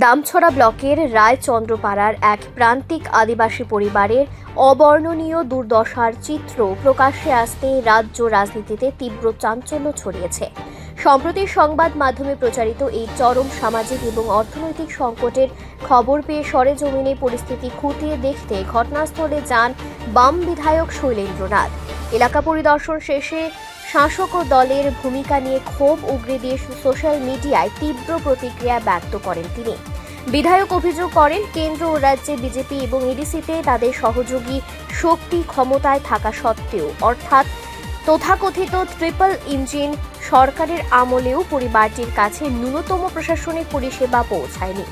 দামছড়া ব্লকের রায়চন্দ্রপাড়ার এক প্রান্তিক আদিবাসী পরিবারের অবর্ণনীয় দুর্দশার চিত্র প্রকাশ্যে আসতে রাজ্য রাজনীতিতে তীব্র চাঞ্চল্য ছড়িয়েছে। সম্প্রতি সংবাদ মাধ্যমে প্রচারিত এই চরম সামাজিক এবং অর্থনৈতিক সংকটের খবর পেয়ে সরেজমিনে পরিস্থিতি খতিয়ে দেখতে ঘটনাস্থলে যান বাম বিধায়ক শৈলেন্দ্রনাথ। এলাকা পরিদর্শন শেষে শাসক দলের ভূমিকা নিয়ে ক্ষোভ উগরে দিয়ে সোশ্যাল মিডিয়ায় তীব্র প্রতিক্রিয়া ব্যক্ত করেন তিনি। বিধায়ক অভিযোগ করেন, কেন্দ্র ও রাজ্যে বিজেপি এবং এডিসিতে তাদের সহযোগী শক্তি ক্ষমতায় থাকা সত্ত্বেও অর্থাৎ তথাকথিত ট্রিপল ইঞ্জিন সরকারের আমলেও পরিবারটির কাছে ন্যূনতম প্রশাসনিক পরিষেবা পৌঁছায়নি।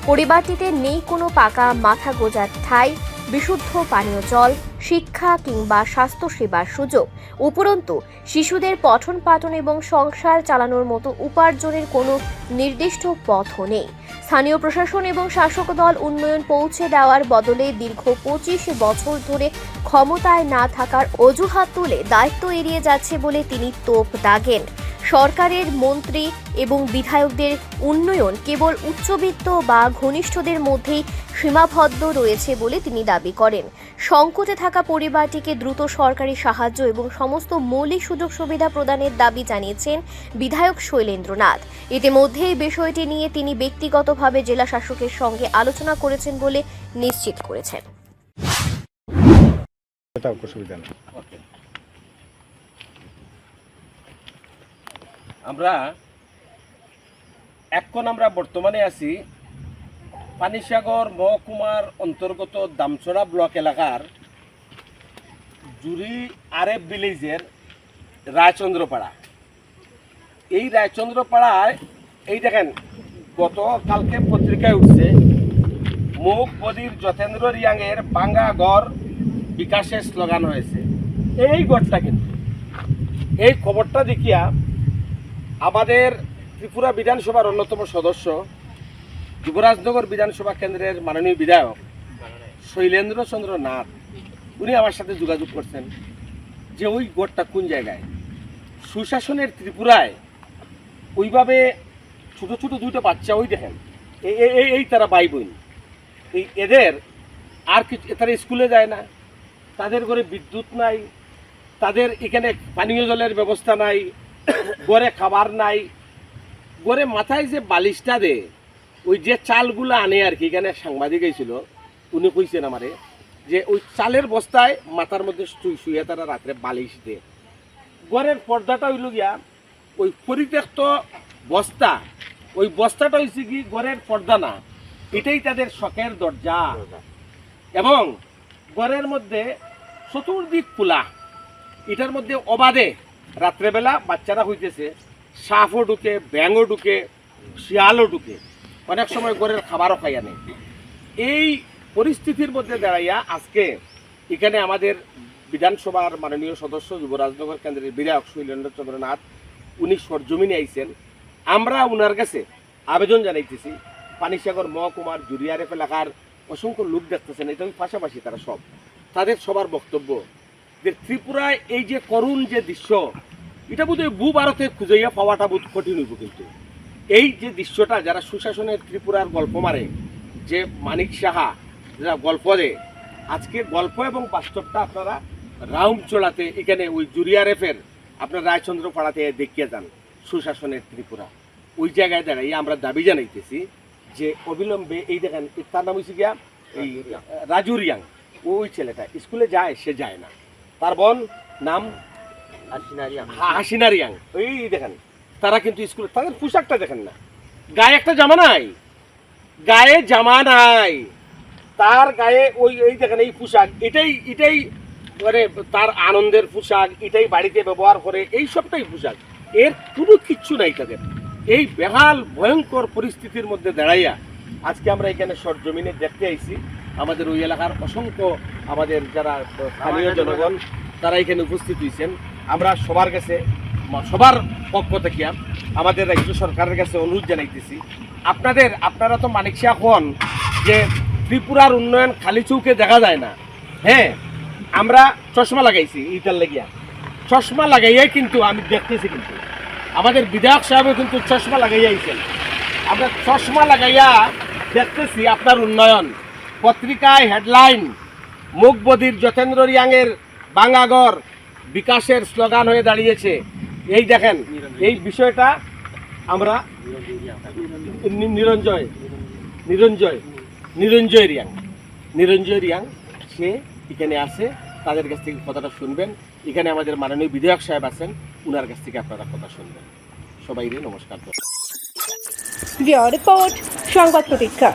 পরিবারটিতে নেই কোনো পাকা মাথা গোঁজার ঠাঁই, বিশুদ্ধ পানীয় জল, শিক্ষা কিংবা স্বাস্থ্যসেবার সুযোগ। উপরন্তু শিশুদের পঠন পাঠন এবং সংসার চালানোর মতো উপার্জনের কোনো নির্দিষ্ট পথও নেই। স্থানীয় প্রশাসন এবং শাসক দল উন্নয়ন পৌঁছে দেওয়ার বদলে দীর্ঘ 25 বছর ধরে ক্ষমতায় না থাকার অজুহাত তুলে দায়িত্ব এড়িয়ে যাচ্ছে বলে তিনি তোপ দাগেন। সরকারের মন্ত্রী এবং বিধায়কদের উন্নয়ন কেবল উচ্চবিত্ত বা ঘনিষ্ঠদের মধ্যেই সীমাবদ্ধ রয়েছে বলে তিনি দাবি করেন। সংকটে থাকা পরিবারটিকে দ্রুত সরকারি সাহায্য এবং সমস্ত মৌলিক সুযোগ সুবিধা প্রদানের দাবি জানিয়েছেন বিধায়ক শৈলেন্দ্রনাথ। ইতিমধ্যে এই বিষয়টি নিয়ে তিনি ব্যক্তিগতভাবে জেলা শাসকের সঙ্গে আলোচনা করেছেন বলে নিশ্চিত করেছেন। আমরা বর্তমানে আছি পানিসাগর মহকুমার অন্তর্গত দামছড়া ব্লক এলাকার জুরি আরএফ ভিলেজের রায়চন্দ্রপাড়া। এই রায়চন্দ্রপাড়ায় এই দেখেন, গতকালকে পত্রিকায় উঠছে মুখ বদির যতেন্দ্র রিয়াংয়ের বাঙ্গা গড় বিকাশের স্লোগান হয়েছে। এই গড়টা কিন্তু এই খবরটা দেখিয়া আমাদের ত্রিপুরা বিধানসভার অন্যতম সদস্য যুবরাজনগর বিধানসভা কেন্দ্রের মাননীয় বিধায়ক শৈলেন্দ্র চন্দ্র নাথ উনি আমার সাথে যোগাযোগ করছেন যে ওই গড়টা কোন জায়গায়। সুশাসনের ত্রিপুরায় ওইভাবে ছোট ছোট দুইটা বাচ্চা, ওই দেখেন এই তারা ভাই বোন, এই এদের আর কিছু, তারা স্কুলে যায় না, তাদের ঘরে বিদ্যুৎ নাই, তাদের এখানে পানীয় জলের ব্যবস্থা নাই, ঘরে খাবার নাই, ঘরে মাথায় যে বালিশটা দে, ওই যে চালগুলো আনে আর কি। এখানে সাংবাদিক এসেছিল, উনি কইছেন আমারে যে ওই চালের বস্তায় মাথার মধ্যে শুয়ে তারা রাত্রে বালিশ দে। ঘরের পর্দাটা হইল গিয়া ওই পরিত্যক্ত বস্তা, ওই বস্তাটা হয়েছে কি ঘরের পর্দা না, এটাই তাদের শখের দরজা। এবং ঘরের মধ্যে চতুর্দিক খোলা, এটার মধ্যে অবাধে রাত্রেবেলা বাচ্চারা হইতেছে, সাপও ঢুকে, ব্যাঙও ঢুকে, শিয়ালও ঢুকে, অনেক সময় ঘরের খাবারও খাই আনে। এই পরিস্থিতির মধ্যে দাঁড়াইয়া আজকে এখানে আমাদের বিধানসভার মাননীয় সদস্য যুবরাজনগর কেন্দ্রের বিধায়ক শৈলেন্দ্র চন্দ্র নাথ উনি সরজমিনে আইছেন। আমরা ওনার কাছে আবেদন জানাইতেছি, পানিসাগর মহকুমার জুরি আরএফ এলাকার অসংখ্য লোক দেখতেছেন, এটা পাশাপাশি তারা সব, তাদের সবার বক্তব্য যে ত্রিপুরায় এই যে করুণ যে দৃশ্য, এটা বোধহয় ভারতে খুঁজাইয়া পাওয়াটা বোধ কঠিন হইব। কিন্তু এই যে দৃশ্যটা যারা সুশাসনের ত্রিপুরার গল্প মারে, যে মানিক সাহা যারা গল্প দেয়, আজকে গল্প এবং বাস্তবটা আপনারা রাউন্ড চলাতে এখানে ওই জুরি আরএফের আপনার রায়চন্দ্রপাড়াতে দেখিয়ে যান সুশাসনের ত্রিপুরা। ওই জায়গায় দাঁড়াইয়া আমরা দাবি জানাইতেছি যে অবিলম্বে এই দেখেন, তার নাম হয়েছে গিয়া এই রাজু রিয়াং, ওই ছেলেটা স্কুলে যায়, সে যায় না, তার বোন নাম হাসিনা রিয়াং, ওই দেখেন তারা কিন্তু স্কুলে, তাদের পোশাকটা দেখেন না, গায়ে একটা জামা নাই, গায়ে জামা নাই, তার গায়ে ওই এই দেখেন এই পোশাক, এটাই মানে তার আনন্দের পোশাক, এটাই বাড়িতে ব্যবহার করে, এই সবটাই পোশাক, এর কোনো কিচ্ছু নাই তাদের। এই বেহাল ভয়ঙ্কর পরিস্থিতির মধ্যে দাঁড়াইয়া আজকে আমরা এখানে সরজমিনে দেখতে আইছি। আমাদের ওই এলাকার অসংখ্য আমাদের যারা স্থানীয় জনগণ তারা এখানে উপস্থিত হয়েছেন। আমরা সবার কাছে, সবার পক্ষ থেকে আমাদের রাজ্য সরকারের কাছে অনুরোধ জানাইতেছি, আপনারা তো মানিক শাহ হন যে ত্রিপুরার উন্নয়ন খালি চৌকে দেখা যায় না। হ্যাঁ, আমরা চশমা লাগাইছি, ইটার লাগিয়া চশমা লাগাইয়াই কিন্তু আমি দেখতেছি, কিন্তু আমাদের বিধায়ক সাহেবও কিন্তু চশমা লাগাইয়া আইছেন। আমরা চশমা লাগাইয়া দেখতেছি আপনার উন্নয়ন। পত্রিকায় হেডলাইন, মুখ বধির যতেন্দ্র রিয়াংয়ের বাঙাগর বিকাশের স্লোগান হয়ে দাঁড়িয়েছে। এই দেখেন, এই বিষয়টা আমরা নিরঞ্জয় নিরঞ্জয় নিরঞ্জয় রিয়াং নিরঞ্জয় রিয়াং সে এখানে আছে, তাদের কাছ থেকে কথাটা শুনবেন। এখানে আমাদের মাননীয় বিধায়ক সাহেব আছেন, উনার কাছ থেকে আপনারা কথা শুনবেন। সবাইকে নমস্কার। রিপোর্ট সংবাদ প্রতীক্ষা।